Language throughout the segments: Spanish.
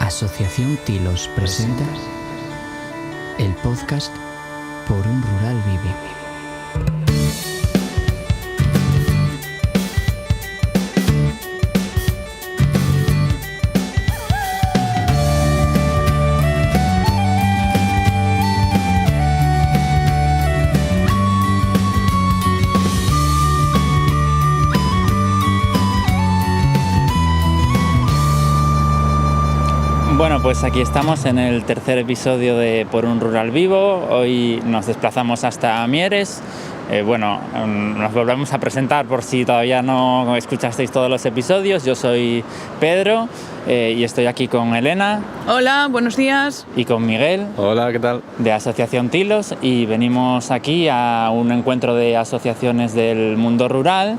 Asociación Tilos presenta el podcast Por un Rural Vive. Bueno, pues aquí estamos en el tercer episodio de Por un Rural Vivo. Hoy nos desplazamos hasta Mieres. Nos volvemos a presentar por si todavía no escuchasteis todos los episodios. Yo soy Pedro y estoy aquí con Elena. Hola, buenos días. Y con Miguel. Hola, ¿qué tal? De Asociación Tilos, y venimos aquí a un encuentro de asociaciones del mundo rural.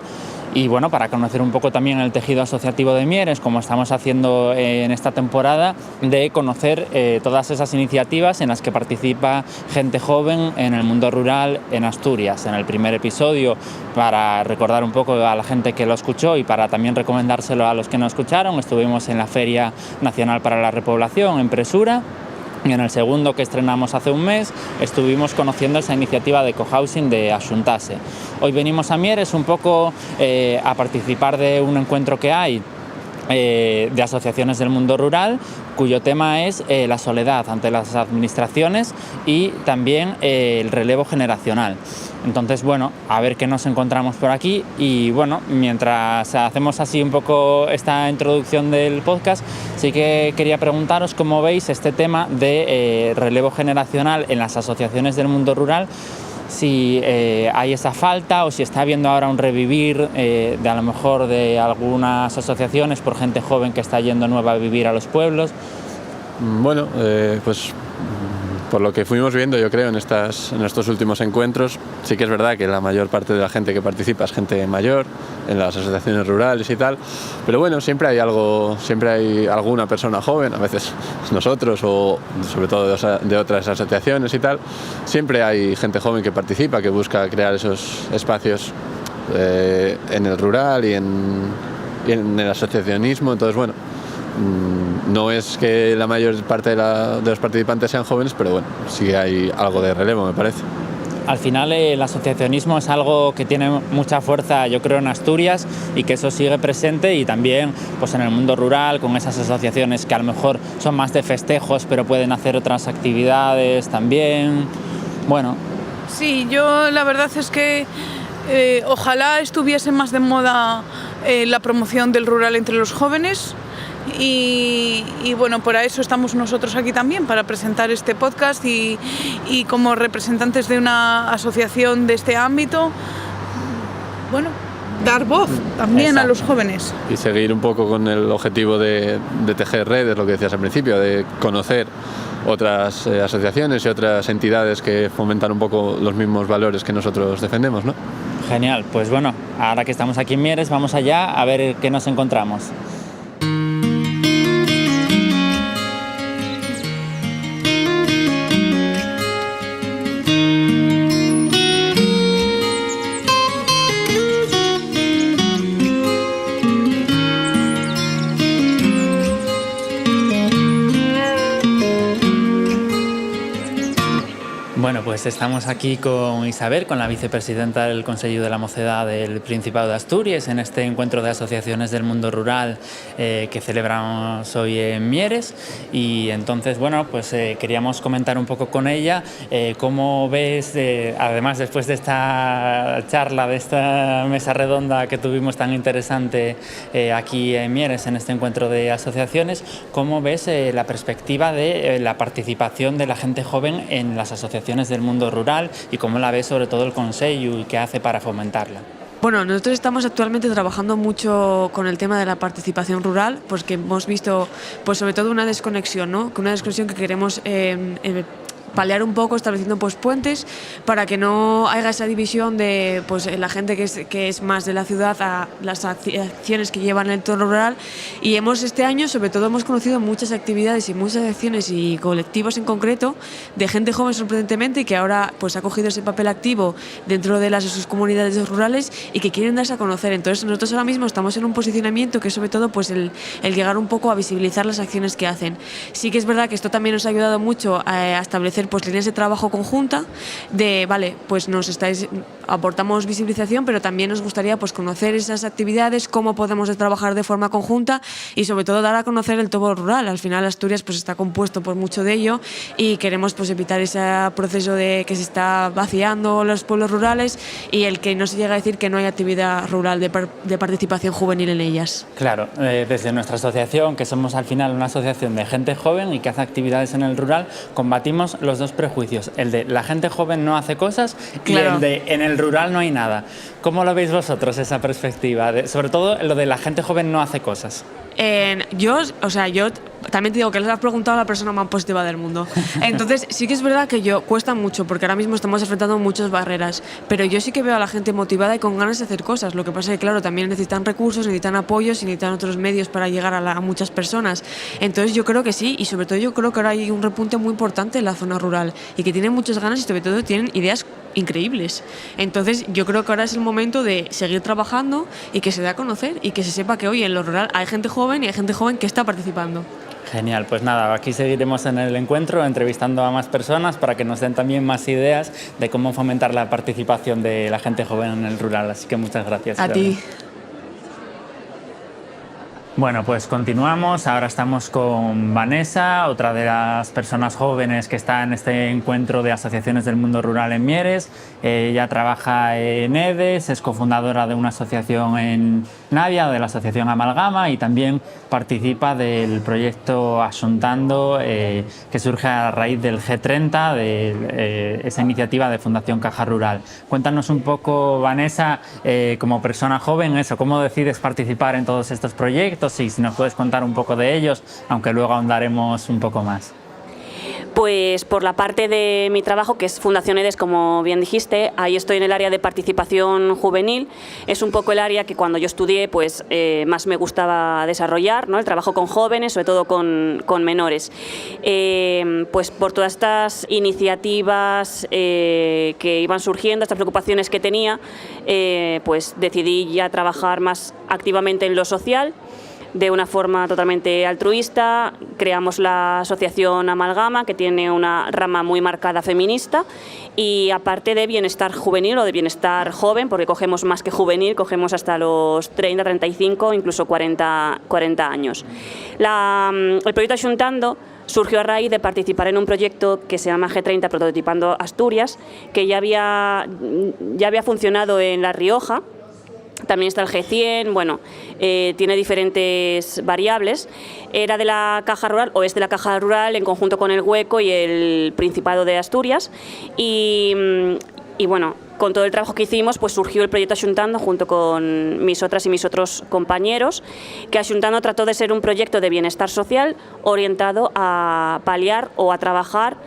Y bueno, para conocer un poco también el tejido asociativo de Mieres, como estamos haciendo en esta temporada, de conocer todas esas iniciativas en las que participa gente joven en el mundo rural en Asturias. En el primer episodio, para recordar un poco a la gente que lo escuchó y para también recomendárselo a los que no escucharon, estuvimos en la Feria Nacional para la Repoblación en Presura. Y en el segundo, que estrenamos hace un mes, estuvimos conociendo esa iniciativa de cohousing de Axuntase. Hoy venimos a Mieres un poco a participar de un encuentro que hay de asociaciones del mundo rural, cuyo tema es la soledad ante las administraciones y también el relevo generacional. Entonces, bueno, a ver qué nos encontramos por aquí. Y bueno, mientras hacemos así un poco esta introducción del podcast, sí que quería preguntaros cómo veis este tema de relevo generacional en las asociaciones del mundo rural, si hay esa falta o si está habiendo ahora un revivir de a lo mejor de algunas asociaciones por gente joven que está yendo nueva a vivir a los pueblos. Bueno, pues por lo que fuimos viendo, yo creo, en estos últimos encuentros, sí que es verdad que la mayor parte de la gente que participa es gente mayor en las asociaciones rurales y tal, pero bueno, siempre hay alguna persona joven, a veces nosotros o sobre todo de otras asociaciones y tal, siempre hay gente joven que participa, que busca crear esos espacios en el rural y en el asociacionismo. Entonces, bueno, no es que la mayor parte de los participantes sean jóvenes, pero bueno, sí hay algo de relevo, me parece. Al final el asociacionismo es algo que tiene mucha fuerza, yo creo, en Asturias, y que eso sigue presente, y también pues en el mundo rural, con esas asociaciones que a lo mejor son más de festejos, pero pueden hacer otras actividades también. Bueno. Sí, yo la verdad es que ojalá estuviese más de moda la promoción del rural entre los jóvenes. Y bueno, para eso estamos nosotros aquí también, para presentar este podcast y como representantes de una asociación de este ámbito, bueno, dar voz también a los jóvenes. Y seguir un poco con el objetivo de tejer redes, lo que decías al principio, de conocer otras asociaciones y otras entidades que fomentan un poco los mismos valores que nosotros defendemos, ¿no? Genial, pues bueno, ahora que estamos aquí en Mieres, vamos allá a ver qué nos encontramos. Bueno, pues estamos aquí con Isabel, con la vicepresidenta del Consejo de la Mocedad del Principado de Asturias, en este encuentro de asociaciones del mundo rural que celebramos hoy en Mieres. Y entonces, bueno, pues queríamos comentar un poco con ella cómo ves, además después de esta charla, de esta mesa redonda que tuvimos tan interesante aquí en Mieres, en este encuentro de asociaciones, cómo ves la perspectiva de la participación de la gente joven en las asociaciones del mundo rural, y cómo la ve sobre todo el Consejo y qué hace para fomentarla. Bueno, nosotros estamos actualmente trabajando mucho con el tema de la participación rural, pues que hemos visto pues sobre todo una desconexión, ¿no? Una desconexión que queremos paliar un poco, estableciendo pues puentes para que no haya esa división de pues la gente que es más de la ciudad a las acciones que llevan en el entorno rural. Y este año sobre todo hemos conocido muchas actividades y muchas acciones y colectivos en concreto de gente joven sorprendentemente, que ahora pues ha cogido ese papel activo dentro de sus comunidades rurales y que quieren darse a conocer. Entonces nosotros ahora mismo estamos en un posicionamiento que es sobre todo pues el llegar un poco a visibilizar las acciones que hacen. Sí que es verdad que esto también nos ha ayudado mucho a establecer pues líneas de trabajo conjunta de, vale, pues aportamos visibilización, pero también nos gustaría pues conocer esas actividades, cómo podemos trabajar de forma conjunta y sobre todo dar a conocer el todo rural. Al final Asturias pues está compuesto por mucho de ello y queremos pues evitar ese proceso de que se está vaciando los pueblos rurales y el que no se llega a decir que no hay actividad rural de participación juvenil en ellas. Claro, desde nuestra asociación, que somos al final una asociación de gente joven y que hace actividades en el rural, combatimos los dos prejuicios, el de la gente joven no hace cosas claro. Y el de en el rural no hay nada. ¿Cómo lo veis vosotros esa perspectiva? Sobre todo lo de la gente joven no hace cosas. Yo también te digo que les has preguntado a la persona más positiva del mundo. Entonces sí que es verdad que cuesta mucho porque ahora mismo estamos enfrentando muchas barreras, pero yo sí que veo a la gente motivada y con ganas de hacer cosas. Lo que pasa es que claro, también necesitan recursos, necesitan apoyos y necesitan otros medios para llegar a muchas personas. Entonces yo creo que sí, y sobre todo yo creo que ahora hay un repunte muy importante en la zona rural y que tienen muchas ganas y sobre todo tienen ideas increíbles. Entonces yo creo que ahora es el momento de seguir trabajando y que se dé a conocer y que se sepa que hoy en lo rural hay gente joven y hay gente joven que está participando. Genial, pues nada, aquí seguiremos en el encuentro entrevistando a más personas para que nos den también más ideas de cómo fomentar la participación de la gente joven en el rural, así que muchas gracias. A ti. Bueno, pues continuamos. Ahora estamos con Vanessa, otra de las personas jóvenes que está en este encuentro de asociaciones del mundo rural en Mieres. Ella trabaja en EDES, es cofundadora de una asociación en Navia, de la asociación Amalgama, y también participa del proyecto Axuntando, que surge a raíz del G30, de esa iniciativa de Fundación Caja Rural. Cuéntanos un poco, Vanessa, como persona joven, cómo decides participar en todos estos proyectos y si nos puedes contar un poco de ellos, aunque luego ahondaremos un poco más. Pues por la parte de mi trabajo, que es Fundación EDES, como bien dijiste, ahí estoy en el área de participación juvenil. Es un poco el área que cuando yo estudié pues más me gustaba desarrollar, ¿no? El trabajo con jóvenes, sobre todo con menores. Pues por todas estas iniciativas que iban surgiendo, estas preocupaciones que tenía, pues decidí ya trabajar más activamente en lo social. De una forma totalmente altruista, creamos la asociación Amalgama, que tiene una rama muy marcada feminista, y aparte de bienestar juvenil o de bienestar joven, porque cogemos más que juvenil, cogemos hasta los 30, 35, incluso 40 años. El proyecto Axuntando surgió a raíz de participar en un proyecto que se llama G30 Prototipando Asturias, que ya había funcionado en La Rioja. También está el G100, bueno, tiene diferentes variables. Era de la Caja Rural, o es de la Caja Rural, en conjunto con el Hueco y el Principado de Asturias. Y bueno, con todo el trabajo que hicimos, pues surgió el proyecto Axuntando junto con mis otras y mis otros compañeros, que Axuntando trató de ser un proyecto de bienestar social orientado a paliar o a trabajar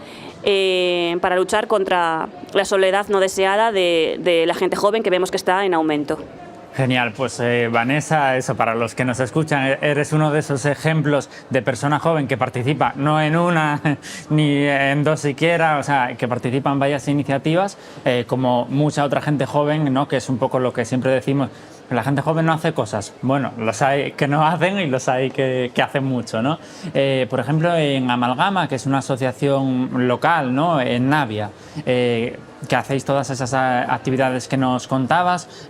para luchar contra la soledad no deseada de la gente joven, que vemos que está en aumento. Genial, pues Vanessa, para los que nos escuchan, eres uno de esos ejemplos de persona joven que participa no en una ni en dos siquiera, o sea, que participa en varias iniciativas, como mucha otra gente joven, ¿no? Que es un poco lo que siempre decimos. La gente joven no hace cosas. Bueno, los hay que no hacen y los hay que hacen mucho, ¿no? Por ejemplo, en Amalgama, que es una asociación local, ¿no? En Navia, que hacéis todas esas actividades que nos contabas.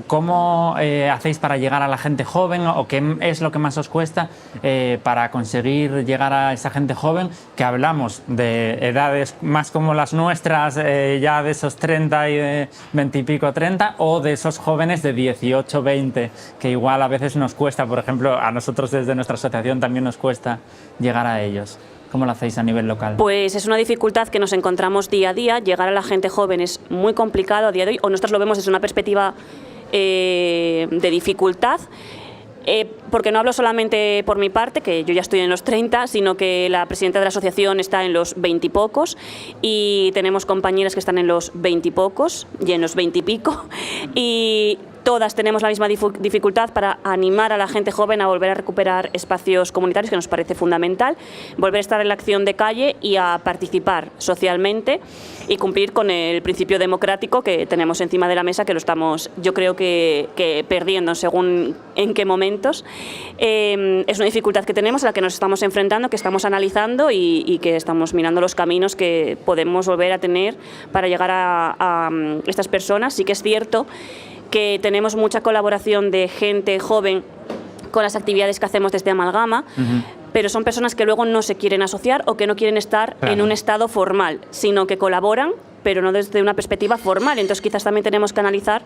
¿Cómo hacéis para llegar a la gente joven o qué es lo que más os cuesta para conseguir llegar a esa gente joven? Que hablamos de edades más como las nuestras, ya de esos 30 y de 20 y pico, 30, o de esos jóvenes de 18, 20, que igual a veces nos cuesta. Por ejemplo, a nosotros desde nuestra asociación también nos cuesta llegar a ellos. ¿Cómo lo hacéis a nivel local? Pues es una dificultad que nos encontramos día a día. Llegar a la gente joven es muy complicado a día de hoy, o nosotros lo vemos desde una perspectiva de dificultad. porque no hablo solamente por mi parte, que yo ya estoy en los 30, sino que la presidenta de la asociación está en los 20 y pocos y tenemos compañeras que están en los 20 y pocos y en los 20 y pico, y todas tenemos la misma dificultad para animar a la gente joven a volver a recuperar espacios comunitarios, que nos parece fundamental, volver a estar en la acción de calle y a participar socialmente y cumplir con el principio democrático que tenemos encima de la mesa, que lo estamos, yo creo que perdiendo según en qué momentos. Es una dificultad que tenemos, a la que nos estamos enfrentando, que estamos analizando y que estamos mirando los caminos que podemos volver a tener para llegar a estas personas. Sí que es cierto que tenemos mucha colaboración de gente joven con las actividades que hacemos desde Amalgama, pero son personas que luego no se quieren asociar o que no quieren estar en un estado formal, sino que colaboran, pero no desde una perspectiva formal. Entonces quizás también tenemos que analizar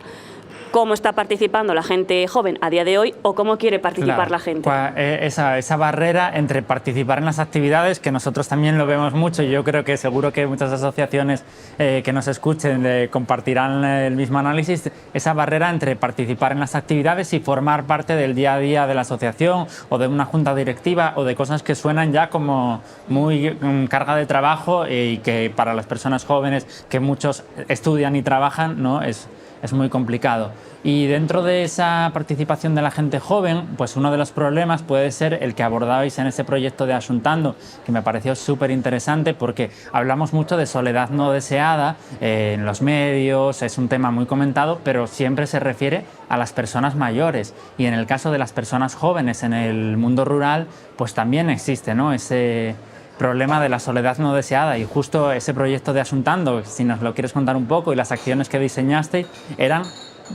cómo está participando la gente joven a día de hoy o cómo quiere participar la gente. Esa barrera entre participar en las actividades, que nosotros también lo vemos mucho, y yo creo que seguro que muchas asociaciones que nos escuchen compartirán el mismo análisis, esa barrera entre participar en las actividades y formar parte del día a día de la asociación o de una junta directiva o de cosas que suenan ya como muy carga de trabajo y que para las personas jóvenes que muchos estudian y trabajan, ¿no? es muy complicado. Y dentro de esa participación de la gente joven, pues uno de los problemas puede ser el que abordabais en ese proyecto de Asuntando, que me pareció súper interesante porque hablamos mucho de soledad no deseada en los medios, es un tema muy comentado, pero siempre se refiere a las personas mayores. Y en el caso de las personas jóvenes en el mundo rural, pues también existe, ¿no?, ese problema de la soledad no deseada, y justo ese proyecto de Asuntando, si nos lo quieres contar un poco, y las acciones que diseñasteis eran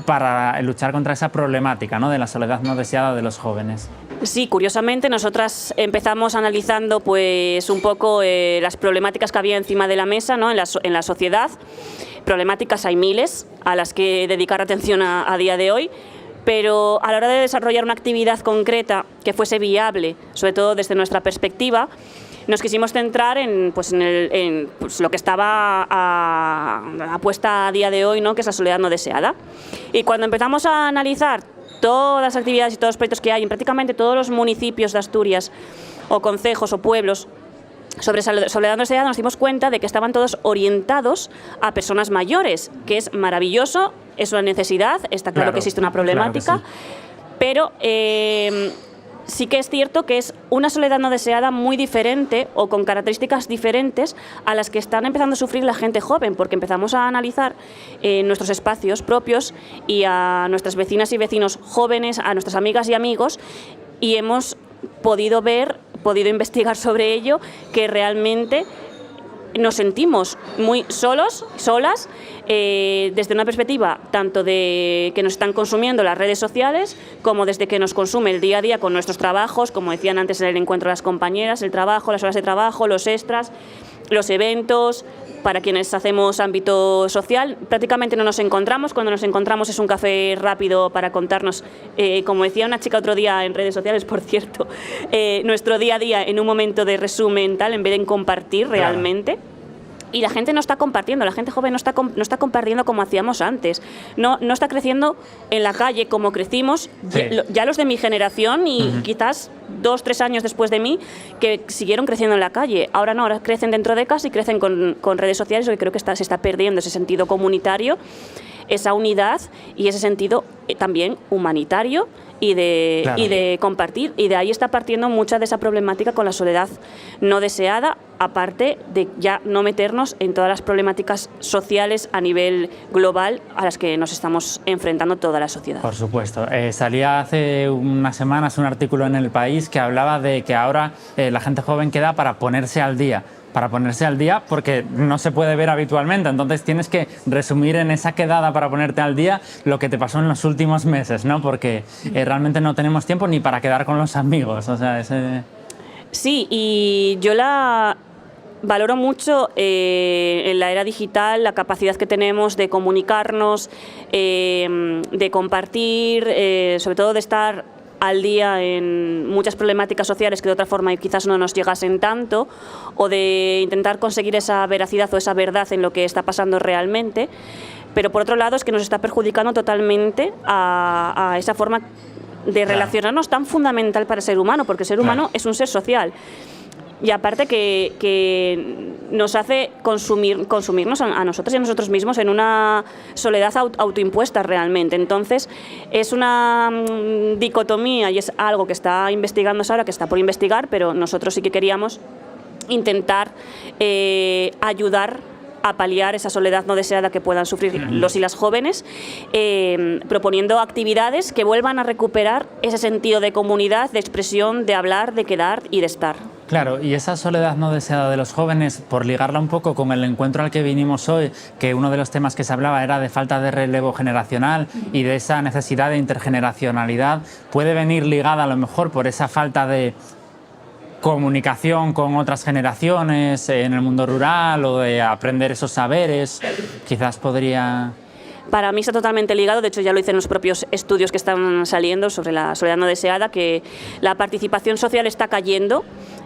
para luchar contra esa problemática, ¿no?, de la soledad no deseada de los jóvenes. Sí, curiosamente nosotras empezamos analizando pues un poco las problemáticas que había encima de la mesa, ¿no?, en la sociedad. Problemáticas hay miles a las que dedicar atención a día de hoy, pero a la hora de desarrollar una actividad concreta que fuese viable, sobre todo desde nuestra perspectiva, nos quisimos centrar en lo que estaba apuesta a día de hoy, ¿no?, que es la soledad no deseada. Y cuando empezamos a analizar todas las actividades y todos los proyectos que hay en prácticamente todos los municipios de Asturias, o concejos o pueblos, sobre soledad no deseada, nos dimos cuenta de que estaban todos orientados a personas mayores, que es maravilloso, es una necesidad, está claro que existe una problemática, claro sí. Pero sí que es cierto que es una soledad no deseada muy diferente o con características diferentes a las que están empezando a sufrir la gente joven, porque empezamos a analizar nuestros espacios propios y a nuestras vecinas y vecinos jóvenes, a nuestras amigas y amigos, y hemos podido investigar sobre ello, que realmente nos sentimos muy solas, desde una perspectiva tanto de que nos están consumiendo las redes sociales, como desde que nos consume el día a día con nuestros trabajos, como decían antes en el encuentro las compañeras, el trabajo, las horas de trabajo, los extras, los eventos. Para quienes hacemos ámbito social, prácticamente no nos encontramos. Cuando nos encontramos es un café rápido para contarnos, como decía una chica otro día en redes sociales, por cierto, nuestro día a día en un momento de resumen tal, en vez de compartir realmente. Y la gente no está compartiendo, la gente joven no está compartiendo como hacíamos antes, no está creciendo en la calle como crecimos, sí. Ya los de mi generación y quizás 2-3 años después de mí, que siguieron creciendo en la calle. Ahora no, ahora crecen dentro de casa y crecen con redes sociales, porque creo que se está perdiendo ese sentido comunitario, esa unidad y ese sentido también humanitario y de compartir, y de ahí está partiendo mucha de esa problemática con la soledad no deseada, aparte de ya no meternos en todas las problemáticas sociales a nivel global a las que nos estamos enfrentando toda la sociedad. Por supuesto. Salía hace unas semanas un artículo en El País que hablaba de que ahora la gente joven queda para ponerse al día. Porque no se puede ver habitualmente, entonces tienes que resumir en esa quedada para ponerte al día lo que te pasó en los últimos meses, ¿no? Porque realmente no tenemos tiempo ni para quedar con los amigos, o sea, Sí, y yo valoro mucho en la era digital la capacidad que tenemos de comunicarnos, de compartir, sobre todo de estar al día en muchas problemáticas sociales que de otra forma quizás no nos llegasen tanto, o de intentar conseguir esa veracidad o esa verdad en lo que está pasando realmente, pero por otro lado es que nos está perjudicando totalmente a esa forma de relacionarnos tan fundamental para el ser humano, porque el ser humano es un ser social. Y aparte que nos hace consumirnos a nosotros y a nosotros mismos en una soledad autoimpuesta realmente. Entonces, es una dicotomía y es algo que está investigándose ahora, que está por investigar, pero nosotros sí que queríamos intentar ayudar a paliar esa soledad no deseada que puedan sufrir los y las jóvenes, proponiendo actividades que vuelvan a recuperar ese sentido de comunidad, de expresión, de hablar, de quedar y de estar. Claro, y esa soledad no deseada de los jóvenes, por ligarla un poco con el encuentro al que vinimos hoy, que uno de los temas que se hablaba era de falta de relevo generacional y de esa necesidad de intergeneracionalidad, puede venir ligada a lo mejor por esa falta de comunicación con otras generaciones en el mundo rural o de aprender esos saberes, quizás podría... Para mí está totalmente ligado, de hecho ya lo hice en los propios estudios que están saliendo sobre la soledad no deseada, que la participación social está cayendo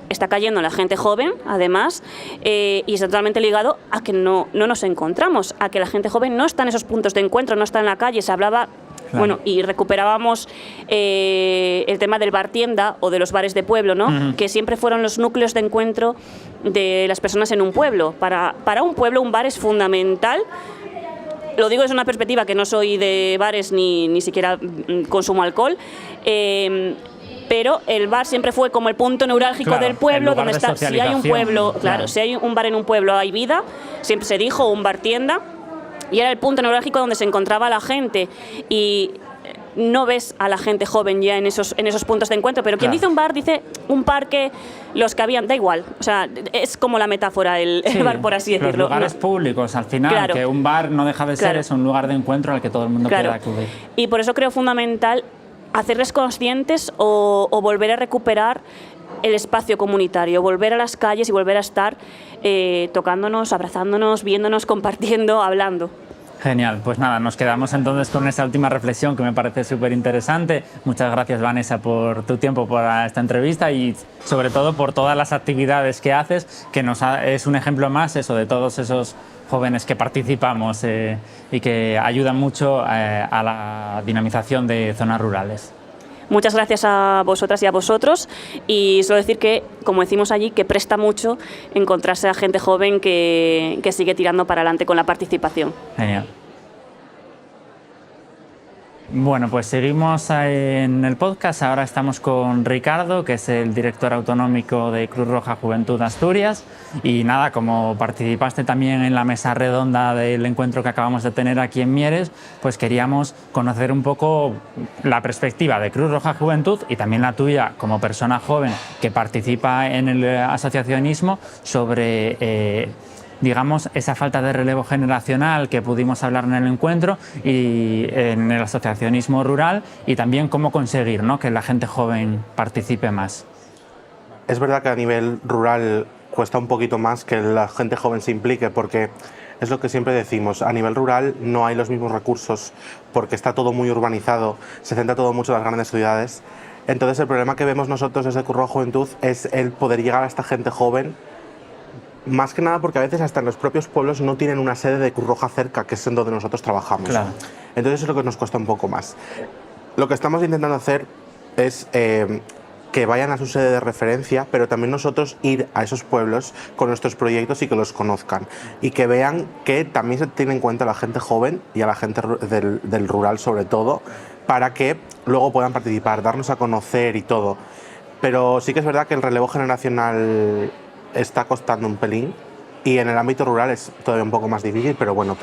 en la gente joven, además, y está totalmente ligado a que no nos encontramos, a que la gente joven no está en esos puntos de encuentro, no está en la calle, se hablaba... Claro. Bueno, y recuperábamos el tema del bar tienda o de los bares de pueblo, ¿no? Que siempre fueron los núcleos de encuentro de las personas en un pueblo. Para un pueblo un bar es fundamental. Lo digo desde una perspectiva que no soy de bares ni siquiera consumo alcohol, pero el bar siempre fue como el punto neurálgico del pueblo, donde está. Si hay un pueblo, claro, si hay un bar en un pueblo hay vida, siempre se dijo, un bar tienda. Y era el punto neurálgico donde se encontraba la gente y no ves a la gente joven ya en esos puntos de encuentro, pero quien dice un bar dice un parque, los que habían, da igual, o sea, es como la metáfora, el bar, por así decirlo. Los lugares públicos, al final, que un bar no deja de ser, es un lugar de encuentro al que todo el mundo pueda acudir. Y por eso creo fundamental hacerles conscientes o volver a recuperar el espacio comunitario, volver a las calles y volver a estar tocándonos, abrazándonos, viéndonos, compartiendo, hablando. Genial, pues nada, nos quedamos entonces con esta última reflexión que me parece súper interesante. Muchas gracias, Vanessa, por tu tiempo para esta entrevista y sobre todo por todas las actividades que haces, que es un ejemplo más eso de todos esos jóvenes que participamos y que ayudan mucho a la dinamización de zonas rurales. Muchas gracias a vosotras y a vosotros y solo decir que, como decimos allí, que presta mucho encontrarse a gente joven que sigue tirando para adelante con la participación. Genial. Bueno, pues seguimos en el podcast. Ahora estamos con Ricardo, que es el director autonómico de Cruz Roja Juventud Asturias. Y nada, como participaste también en la mesa redonda del encuentro que acabamos de tener aquí en Mieres, pues queríamos conocer un poco la perspectiva de Cruz Roja Juventud y también la tuya como persona joven que participa en el asociacionismo sobre... digamos, esa falta de relevo generacional que pudimos hablar en el encuentro y en el asociacionismo rural y también cómo conseguir, ¿no?, que la gente joven participe más. Es verdad que a nivel rural cuesta un poquito más que la gente joven se implique porque es lo que siempre decimos, a nivel rural no hay los mismos recursos porque está todo muy urbanizado, se centra todo mucho en las grandes ciudades. Entonces el problema que vemos nosotros desde Cruz Roja Juventud es el poder llegar a esta gente joven. Más que nada porque a veces hasta en los propios pueblos no tienen una sede de Cruz Roja cerca, que es en donde nosotros trabajamos. Claro. Entonces eso es lo que nos cuesta un poco más. Lo que estamos intentando hacer es que vayan a su sede de referencia, pero también nosotros ir a esos pueblos con nuestros proyectos y que los conozcan. Y que vean que también se tiene en cuenta a la gente joven y a la gente del rural sobre todo, para que luego puedan participar, darnos a conocer y todo. Pero sí que es verdad que el relevo generacional está costando un pelín y en el ámbito rural es todavía un poco más difícil, pero bueno,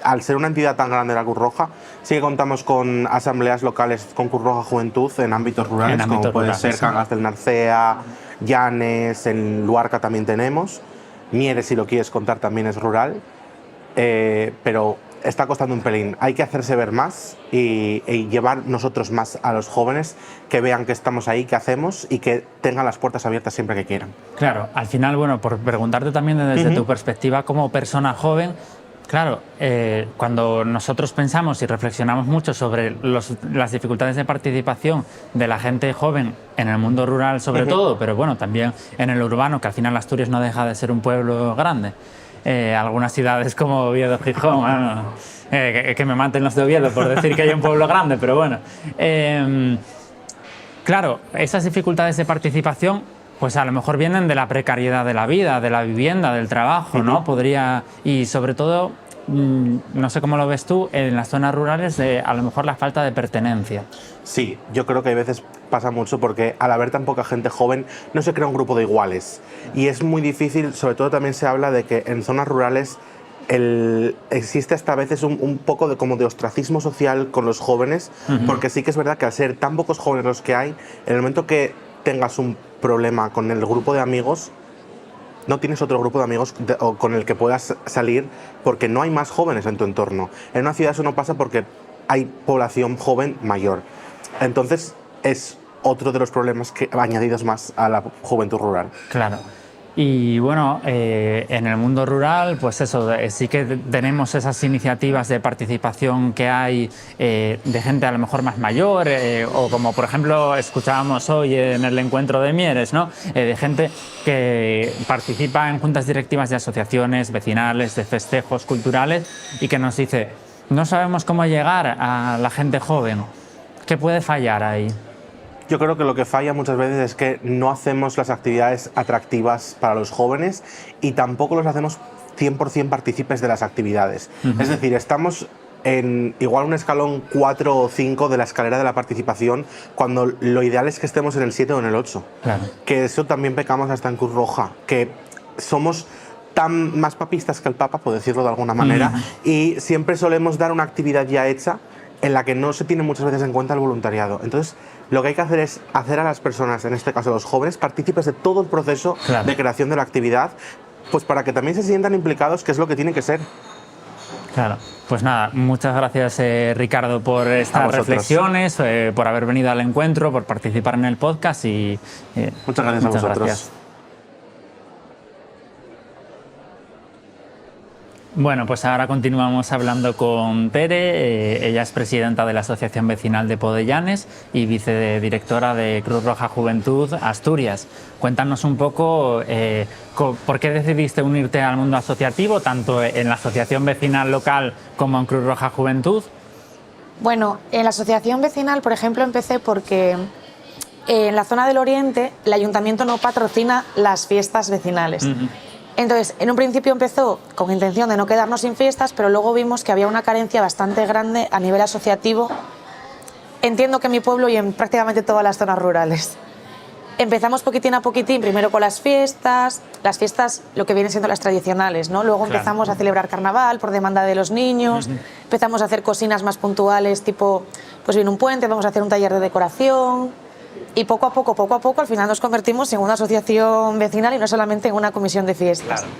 al ser una entidad tan grande la Cruz Roja, sí que contamos con asambleas locales con Cruz Roja Juventud en ámbitos rurales, como puede ser Cangas del Narcea, Llanes, en Luarca también tenemos, Mieres, si lo quieres contar, también es rural, pero está costando un pelín. Hay que hacerse ver más y llevar nosotros más a los jóvenes, que vean que estamos ahí, que hacemos y que tengan las puertas abiertas siempre que quieran. Claro, al final, bueno, por preguntarte también desde tu perspectiva como persona joven, claro, cuando nosotros pensamos y reflexionamos mucho sobre las dificultades de participación de la gente joven en el mundo rural sobre todo, pero bueno, también en el urbano, que al final Asturias no deja de ser un pueblo grande. Algunas ciudades como Oviedo, Gijón, bueno, que me maten los de Oviedo por decir que hay un pueblo grande, pero bueno. Claro, esas dificultades de participación pues a lo mejor vienen de la precariedad de la vida, de la vivienda, del trabajo, ¿no? Y sobre todo, no sé cómo lo ves tú, en las zonas rurales a lo mejor la falta de pertenencia. Sí, yo creo que a veces pasa mucho porque al haber tan poca gente joven no se crea un grupo de iguales. Y es muy difícil, sobre todo también se habla de que en zonas rurales existe hasta a veces un poco como de ostracismo social con los jóvenes, porque sí que es verdad que al ser tan pocos jóvenes los que hay, en el momento que tengas un problema con el grupo de amigos, no tienes otro grupo de amigos con el que puedas salir porque no hay más jóvenes en tu entorno. En una ciudad eso no pasa porque hay población joven mayor. Entonces es otro de los problemas añadidos más a la juventud rural. Claro. Y bueno, en el mundo rural, pues eso, sí que tenemos esas iniciativas de participación que hay de gente a lo mejor más mayor, o como por ejemplo escuchábamos hoy en el encuentro de Mieres, ¿no? De gente que participa en juntas directivas de asociaciones vecinales, de festejos culturales, y que nos dice, no sabemos cómo llegar a la gente joven. ¿Qué puede fallar ahí? Yo creo que lo que falla muchas veces es que no hacemos las actividades atractivas para los jóvenes y tampoco los hacemos 100% partícipes de las actividades. Es decir, estamos en igual un escalón 4 o 5 de la escalera de la participación, cuando lo ideal es que estemos en el 7 o en el 8. Claro. Que eso también pecamos hasta en Cruz Roja, que somos tan más papistas que el Papa, por decirlo de alguna manera, y siempre solemos dar una actividad ya hecha en la que no se tiene muchas veces en cuenta el voluntariado. Entonces, lo que hay que hacer es hacer a las personas, en este caso los jóvenes, partícipes de todo el proceso de creación de la actividad, pues para que también se sientan implicados, que es lo que tiene que ser. Claro, pues nada, muchas gracias Ricardo por estas reflexiones, por haber venido al encuentro, por participar en el podcast y muchas gracias a vosotros. Gracias. Bueno, pues ahora continuamos hablando con Tere. Ella es presidenta de la Asociación Vecinal de Podellanes y vicedirectora de Cruz Roja Juventud Asturias. Cuéntanos un poco por qué decidiste unirte al mundo asociativo, tanto en la Asociación Vecinal local como en Cruz Roja Juventud. Bueno, en la Asociación Vecinal, por ejemplo, empecé porque en la zona del Oriente el Ayuntamiento no patrocina las fiestas vecinales. Entonces, en un principio empezó con intención de no quedarnos sin fiestas, pero luego vimos que había una carencia bastante grande a nivel asociativo. Entiendo que en mi pueblo y en prácticamente todas las zonas rurales. Empezamos poquitín a poquitín, primero con las fiestas lo que vienen siendo las tradicionales, ¿no? Luego empezamos a celebrar carnaval por demanda de los niños, empezamos a hacer cocinas más puntuales, tipo, pues viene un puente, vamos a hacer un taller de decoración. Y poco a poco, al final nos convertimos en una asociación vecinal y no solamente en una comisión de fiestas. Claro.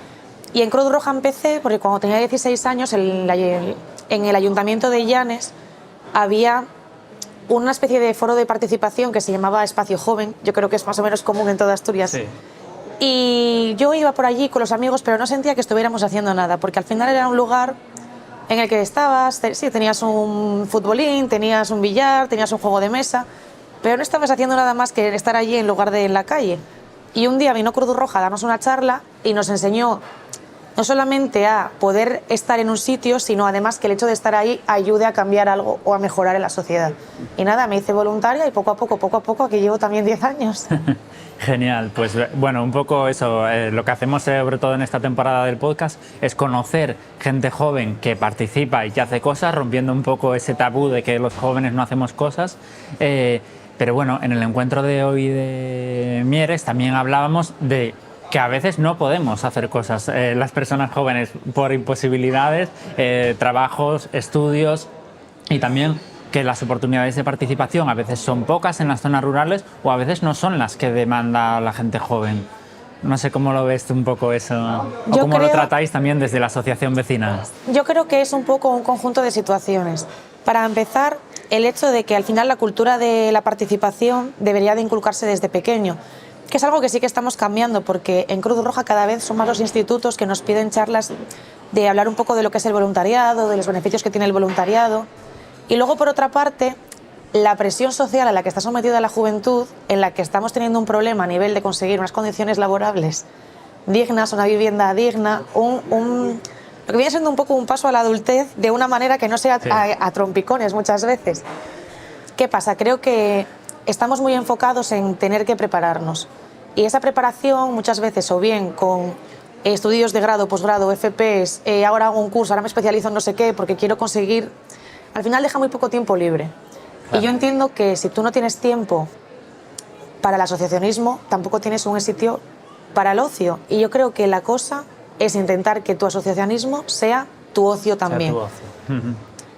Y en Cruz Roja empecé porque cuando tenía 16 años en el Ayuntamiento de Llanes había una especie de foro de participación que se llamaba Espacio Joven. Yo creo que es más o menos común en toda Asturias. Sí. Y yo iba por allí con los amigos, pero no sentía que estuviéramos haciendo nada, porque al final era un lugar en el que estabas, sí, tenías un futbolín, tenías un billar, tenías un juego de mesa, pero no estabas haciendo nada más que estar allí en lugar de en la calle. Y un día vino Cruz Roja a darnos una charla y nos enseñó no solamente a poder estar en un sitio, sino además que el hecho de estar ahí ayude a cambiar algo o a mejorar en la sociedad. Y nada, me hice voluntaria y poco a poco, que llevo también 10 años. Genial, pues bueno, un poco eso, lo que hacemos sobre todo en esta temporada del podcast es conocer gente joven que participa y que hace cosas, rompiendo un poco ese tabú de que los jóvenes no hacemos cosas. Pero bueno, en el encuentro de hoy de Mieres también hablábamos de que a veces no podemos hacer cosas las personas jóvenes por imposibilidades, trabajos, estudios, y también que las oportunidades de participación a veces son pocas en las zonas rurales o a veces no son las que demanda la gente joven. No sé cómo lo ves un poco eso, o cómo lo tratáis también desde la asociación vecinal. Yo creo que es un poco un conjunto de situaciones. Para empezar, el hecho de que al final la cultura de la participación debería de inculcarse desde pequeño, que es algo que sí que estamos cambiando, porque en Cruz Roja cada vez son más los institutos que nos piden charlas de hablar un poco de lo que es el voluntariado, de los beneficios que tiene el voluntariado. Y luego, por otra parte, la presión social a la que está sometida la juventud, en la que estamos teniendo un problema a nivel de conseguir unas condiciones laborables dignas, una vivienda digna, lo que viene siendo un poco un paso a la adultez de una manera que no sea a trompicones muchas veces. ¿Qué pasa? Creo que estamos muy enfocados en tener que prepararnos. Y esa preparación muchas veces o bien con estudios de grado, posgrado, FPs, ahora hago un curso, ahora me especializo en no sé qué porque quiero conseguir... Al final deja muy poco tiempo libre. Claro. Y yo entiendo que si tú no tienes tiempo para el asociacionismo, tampoco tienes un sitio para el ocio. Y yo creo que la cosa es intentar que tu asociacionismo sea tu ocio también. Sea tu ocio.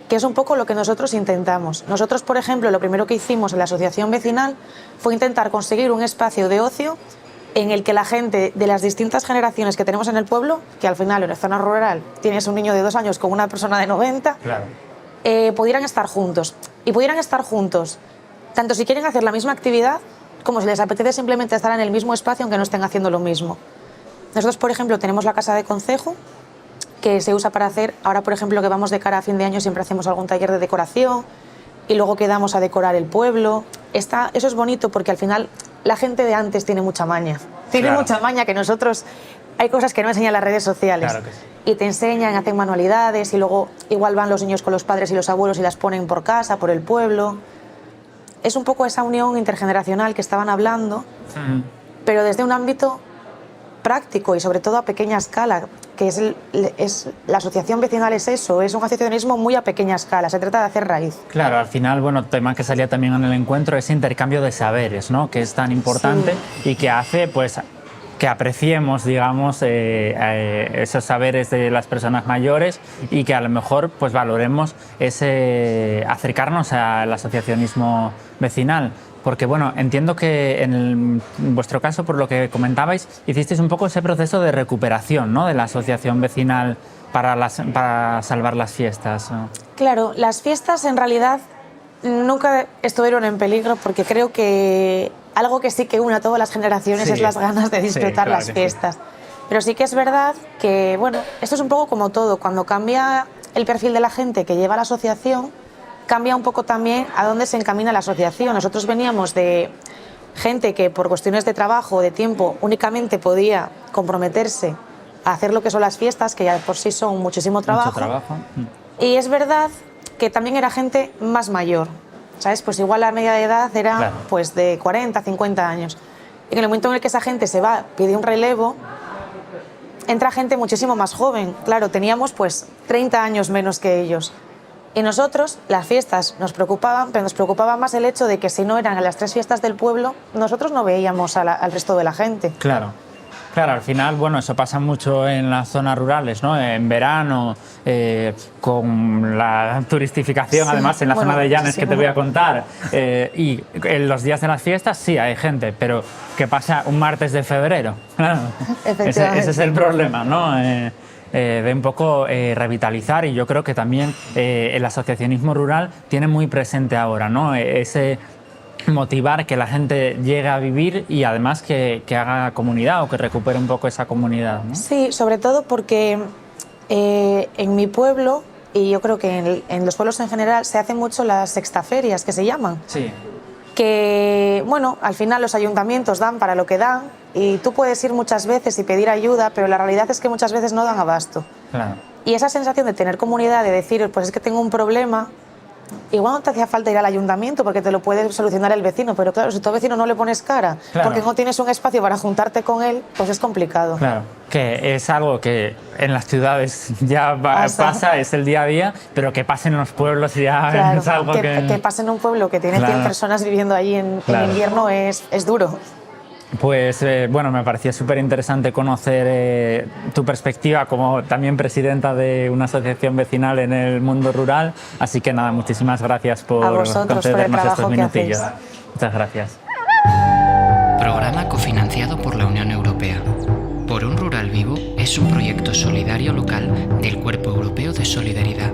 Que es un poco lo que nosotros intentamos. Nosotros, por ejemplo, lo primero que hicimos en la asociación vecinal fue intentar conseguir un espacio de ocio en el que la gente de las distintas generaciones que tenemos en el pueblo, que al final en la zona rural tienes un niño de 2 años con una persona de 90, claro. Pudieran estar juntos. Y pudieran estar juntos, tanto si quieren hacer la misma actividad, como si les apetece simplemente estar en el mismo espacio aunque no estén haciendo lo mismo. Nosotros, por ejemplo, tenemos la casa de concejo, que se usa para hacer, ahora por ejemplo que vamos de cara a fin de año siempre hacemos algún taller de decoración y luego quedamos a decorar el pueblo. Eso es bonito porque al final la gente de antes tiene mucha maña. Tiene claro. mucha maña que nosotros... Hay cosas que no enseñan las redes sociales. Claro que sí. Y te enseñan, hacen manualidades y luego igual van los niños con los padres y los abuelos y las ponen por casa, por el pueblo. Es un poco esa unión intergeneracional que estaban hablando, pero desde un ámbito práctico y sobre todo a pequeña escala, que la asociación vecinal es eso, es un asociacionismo muy a pequeña escala, se trata de hacer raíz. Claro, al final, bueno, tema que salía también en el encuentro es intercambio de saberes, ¿no? Que es tan importante y que hace, pues, que apreciemos, digamos, esos saberes de las personas mayores y que a lo mejor, pues, valoremos acercarnos al asociacionismo vecinal. Porque, bueno, entiendo que en vuestro caso, por lo que comentabais, hicisteis un poco ese proceso de recuperación, ¿no?, de la asociación vecinal para salvar las fiestas, ¿no? Claro, las fiestas en realidad nunca estuvieron en peligro porque creo que algo que sí que une a todas las generaciones es las ganas de disfrutar las fiestas. Sí. Pero sí que es verdad que, bueno, esto es un poco como todo. Cuando cambia el perfil de la gente que lleva la asociación, cambia un poco también a dónde se encamina la asociación. Nosotros veníamos de gente que por cuestiones de trabajo o de tiempo únicamente podía comprometerse a hacer lo que son las fiestas, que ya por sí son muchísimo trabajo. Mucho trabajo. Y es verdad que también era gente más mayor, ¿sabes? Pues igual la media de edad era pues de 40, 50 años. Y en el momento en el que esa gente se va, pide un relevo, entra gente muchísimo más joven. Claro, teníamos pues 30 años menos que ellos. Y nosotros, las fiestas nos preocupaban, pero nos preocupaba más el hecho de que si no eran las 3 fiestas del pueblo, nosotros no veíamos al resto de la gente. Claro. Claro, al final, bueno, eso pasa mucho en las zonas rurales, ¿no? En verano, con la turistificación, además, en la zona de Llanes, que te voy a contar. Y en los días de las fiestas sí hay gente, pero ¿qué pasa un martes de febrero? Claro, ese es el problema, ¿no? De un poco revitalizar, y yo creo que también el asociacionismo rural tiene muy presente ahora, ¿no? Ese motivar que la gente llegue a vivir y además que haga comunidad o que recupere un poco esa comunidad, ¿no? Sí, sobre todo porque en mi pueblo, y yo creo que en los pueblos en general, se hacen mucho las sextaferias, que se llaman. Sí. Que, bueno, al final los ayuntamientos dan para lo que dan y tú puedes ir muchas veces y pedir ayuda, pero la realidad es que muchas veces no dan abasto. Claro. Y esa sensación de tener comunidad, de decir, pues es que tengo un problema, igual no te hacía falta ir al ayuntamiento porque te lo puede solucionar el vecino, pero claro, si tu vecino no le pones cara, porque no tienes un espacio para juntarte con él, pues es complicado. Claro, que es algo que en las ciudades ya pasa, es el día a día, pero que pasa en los pueblos ya es algo que pasa en un pueblo que tiene 100 personas viviendo allí en invierno es duro. Pues bueno, me parecía súper interesante conocer tu perspectiva como también presidenta de una asociación vecinal en el mundo rural, así que nada, muchísimas gracias por concedernos estos minutillos. Muchas gracias. Programa cofinanciado por la Unión Europea. Por un Rural Vivo es un proyecto solidario local del Cuerpo Europeo de Solidaridad.